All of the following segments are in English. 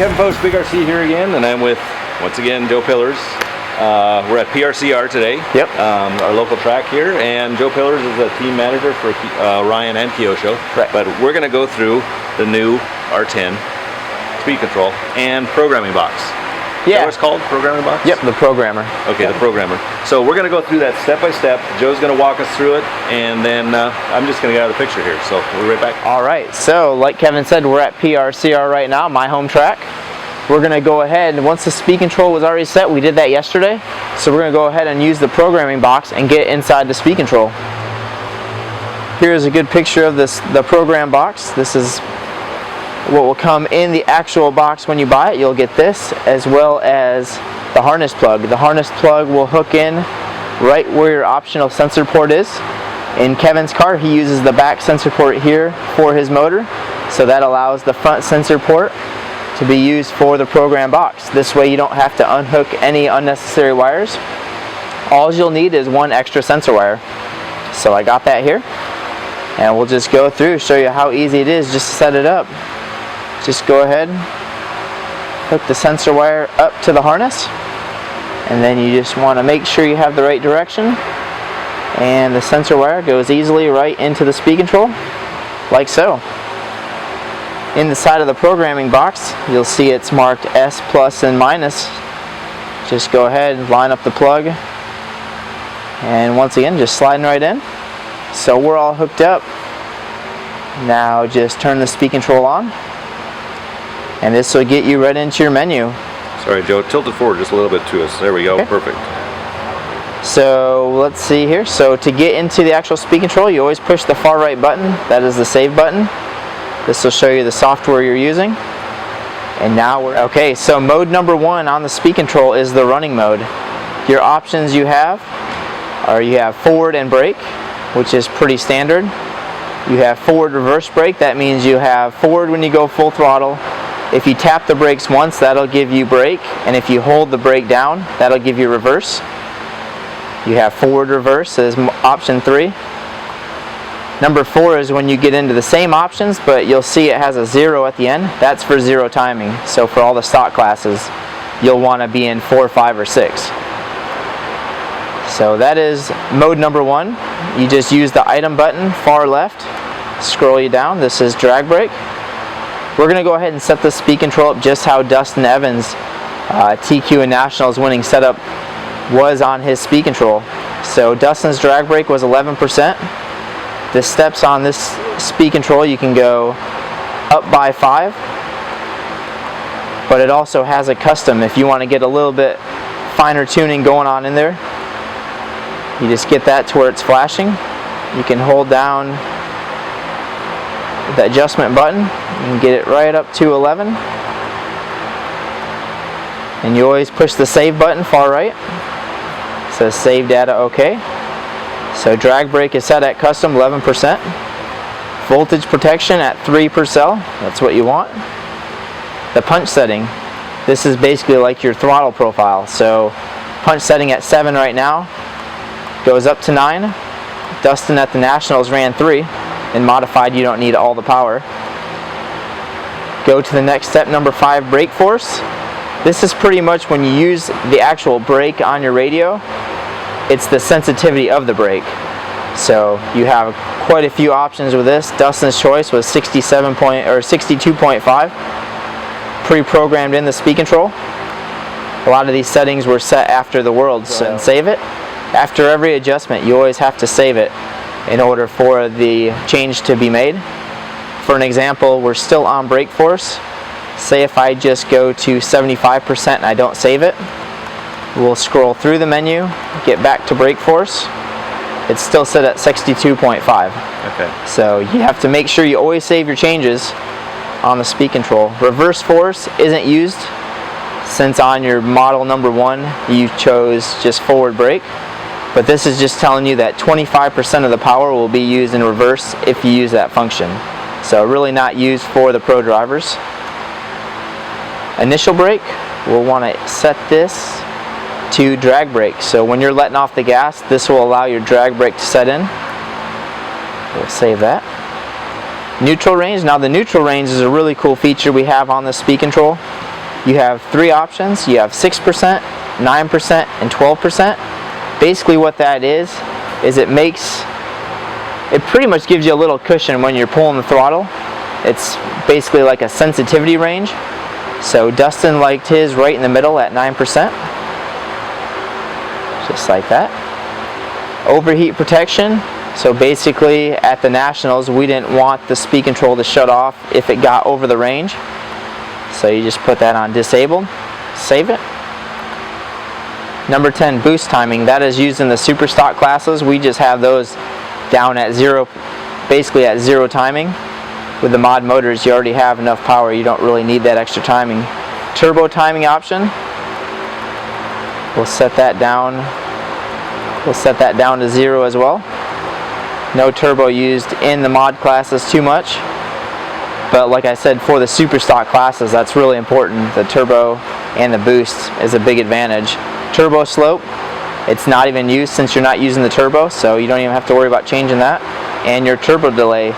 Kevin Post, Big RC here again, and I'm with, once again, Joe Pillars. We're at PRCR today, our local track here, and Joe Pillars is the team manager for Orion and Kyosho. Right. But we're going to go through the new R10 speed control and programming box. Is that what it's called? Programming box? Yep, the programmer. Okay, the programmer. So we're going to go through that step by step. Joe's going to walk us through it, and then I'm just going to get out of the picture here. So we'll be right back. All right, so like Kevin said, we're at PRCR right now, my home track. We're going to go ahead, and once the speed control was already set, we did that yesterday. So we're going to go ahead and use the programming box and get inside the speed control. Here's a good picture of the program box. This is what will come in the actual box when you buy it. You'll get this as well as the harness plug. The harness plug will hook in right where your optional sensor port is. In Kevin's car, he uses the back sensor port here for his motor, so that allows the front sensor port to be used for the program box. This way you don't have to unhook any unnecessary wires. All you'll need is one extra sensor wire. So I got that here, and we'll just go through, show you how easy it is just to set it up. Just go ahead, hook the sensor wire up to the harness, and then you just want to make sure you have the right direction, and the sensor wire goes easily right into the speed control, like so. In the side of the programming box, you'll see it's marked S, plus, and minus. Just go ahead and line up the plug, and once again, just sliding right in. So we're all hooked up. Now just turn the speed control on, and this will get you right into your menu. Sorry, Joe, tilt it forward just a little bit to us. There we go, perfect. So let's see here. So to get into the actual speed control, you always push the far right button. That is the save button. This will show you the software you're using. And now we're okay. So mode number 1 on the speed control is the running mode. Your options you have are you have forward and brake, which is pretty standard. You have forward reverse brake. That means you have forward when you go full throttle. If you tap the brakes once, that'll give you brake, and if you hold the brake down, that'll give you reverse. You have forward reverse as option 3. Number 4 is when you get into the same options, but you'll see it has a 0 at the end. That's for 0 timing. So for all the stock classes, you'll want to be in 4, 5, or 6. So that is mode number 1. You just use the item button far left, scroll you down. This is drag brake. We're going to go ahead and set the speed control up just how Dustin Evans, TQ and Nationals winning setup, was on his speed control. So Dustin's drag brake was 11%. The steps on this speed control, you can go up by 5, but it also has a custom. If you want to get a little bit finer tuning going on in there, you just get that to where it's flashing. You can hold down the adjustment button and get it right up to 11. And you always push the save button far right. It says save data OK. So drag brake is set at custom 11%. Voltage protection at 3%. That's what you want. The punch setting. This is basically like your throttle profile. So punch setting at 7 right now. Goes up to 9. Dustin at the Nationals ran 3. In modified, you don't need all the power. Go to the next step, number 5, brake force. This is pretty much when you use the actual brake on your radio, it's the sensitivity of the brake. So you have quite a few options with this. Dustin's choice was 62.5, pre-programmed in the speed control. A lot of these settings were set after the Worlds, and save it. After every adjustment, you always have to save it in order for the change to be made. For an example, we're still on brake force. Say if I just go to 75% and I don't save it, we'll scroll through the menu, get back to brake force. It's still set at 62.5. Okay. So you have to make sure you always save your changes on the speed control. Reverse force isn't used since on your model number 1 you chose just forward brake. But this is just telling you that 25% of the power will be used in reverse if you use that function. So really not used for the pro drivers. Initial brake, we'll want to set this to drag brake. So when you're letting off the gas, this will allow your drag brake to set in. We'll save that. Neutral range. Now the neutral range is a really cool feature we have on the speed control. you have 3 options. You have 6%, 9%, and 12%. Basically what that is it pretty much gives you a little cushion when you're pulling the throttle. It's basically like a sensitivity range. So Dustin liked his right in the middle at 9%. Just like that. Overheat protection. So basically at the Nationals we didn't want the speed control to shut off if it got over the range. So you just put that on disabled, save it. Number 10, boost timing. That is used in the super stock classes. We just have those down at 0, basically at 0 timing. With the mod motors you already have enough power, you don't really need that extra timing. Turbo timing option. We'll set that down. We'll set that down to 0 as well. No turbo used in the mod classes too much. But like I said, for the super stock classes, that's really important. The turbo and the boost is a big advantage. Turbo slope, it's not even used since you're not using the turbo, so you don't even have to worry about changing that. And your turbo delay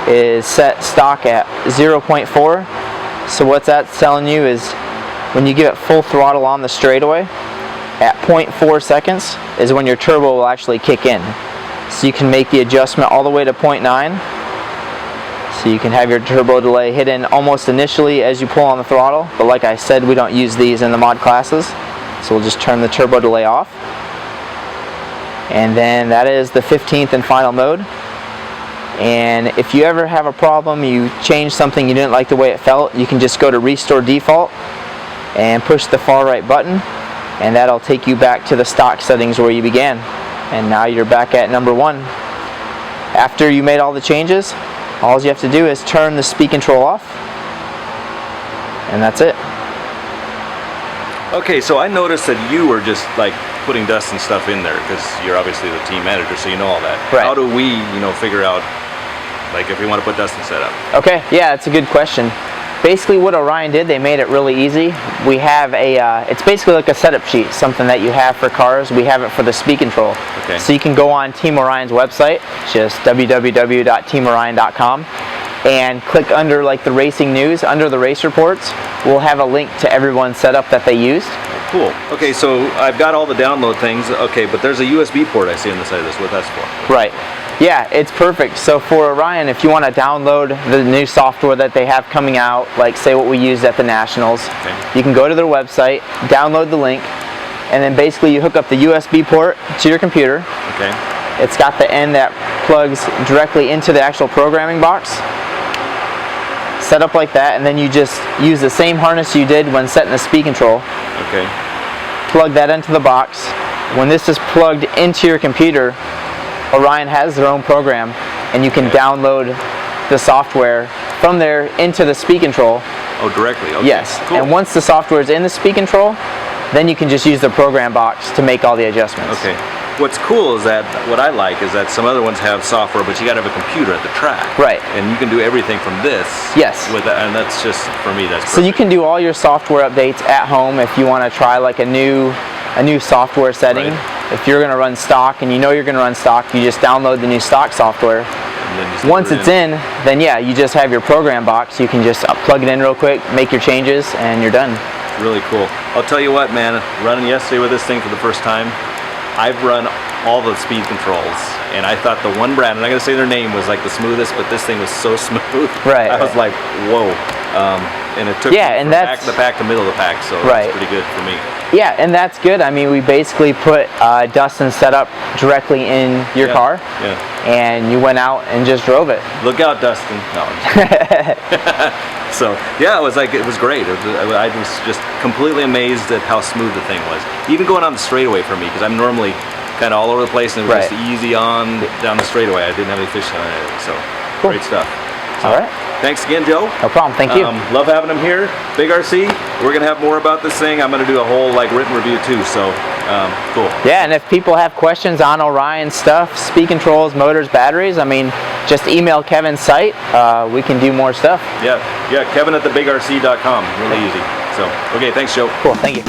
is set stock at 0.4. So what that's telling you is when you give it full throttle on the straightaway, at 0.4 seconds is when your turbo will actually kick in. So you can make the adjustment all the way to 0.9. So you can have your turbo delay hit in almost initially as you pull on the throttle, but like I said, we don't use these in the mod classes. So we'll just turn the turbo delay off. And then that is the 15th and final mode. And if you ever have a problem, you change something you didn't like the way it felt, you can just go to restore default and push the far right button, and that'll take you back to the stock settings where you began. And now you're back at number 1. After you made all the changes, all you have to do is turn the speed control off, and that's it. Okay, so I noticed that you were just like putting Dustin stuff in there because you're obviously the team manager, so you know all that. Right. How do we, figure out, like, if we want to put Dustin setup? Okay, yeah, that's a good question. Basically what Orion did, they made it really easy. We have it's basically like a setup sheet, something that you have for cars. We have it for the speed control. Okay. So you can go on Team Orion's website, just www.teamorion.com, and click under like the racing news, under the race reports. We'll have a link to everyone's setup that they used. Cool. Okay, so I've got all the download things. Okay, but there's a USB port I see on the side of this. What that's for? Right. Yeah, it's perfect. So for Orion, if you want to download the new software that they have coming out, like say what we used at the Nationals, okay, you can go to their website, download the link, and then basically you hook up the USB port to your computer. Okay. It's got the end that plugs directly into the actual programming box. Set up like that, and then you just use the same harness you did when setting the speed control. Okay. Plug that into the box. When this is plugged into your computer, Orion has their own program, and you can download the software from there into the speed control. Oh, directly? Okay. Yes. Cool. And once the software is in the speed control, then you can just use the program box to make all the adjustments. Okay. What's cool is that, what I like is that some other ones have software, but you got to have a computer at the track. Right. And you can do everything from this. Yes. With that, and that's just, for me, that's perfect. So you can do all your software updates at home if you want to try like a new software setting. Right. If you're going to run stock and you know you're going to run stock, you just download the new stock software. And then just Once it's in, then yeah, you just have your program box. You can just plug it in real quick, make your changes, and you're done. Really cool. I'll tell you what, man, running yesterday with this thing for the first time, I've run all the speed controls, and I thought the one brand, I'm not going to say their name, was like the smoothest, but this thing was so smooth. Right. I was like, whoa. And it took me from back of the pack to middle of the pack, so right. It's pretty good for me. Yeah, and that's good. I mean, we basically put Dustin's setup directly in your car, and you went out and just drove it. Look out, Dustin. No, so yeah, it was great. I was just completely amazed at how smooth the thing was. Even going on the straightaway for me, because I'm normally kind of all over the place, and it was just easy on down the straightaway. I didn't have any fish on it, so cool. Great stuff. So, all right. Thanks again, Joe. No problem. Thank you. Love having him here. Big RC. We're gonna have more about this thing. I'm gonna do a whole written review too. So cool. Yeah, and if people have questions on Orion stuff, speed controls, motors, batteries, I mean, just email Kevin's site. We can do more stuff. Yeah. Kevin at thebigrc.com. Really easy. So okay, thanks, Joe. Cool. Thank you.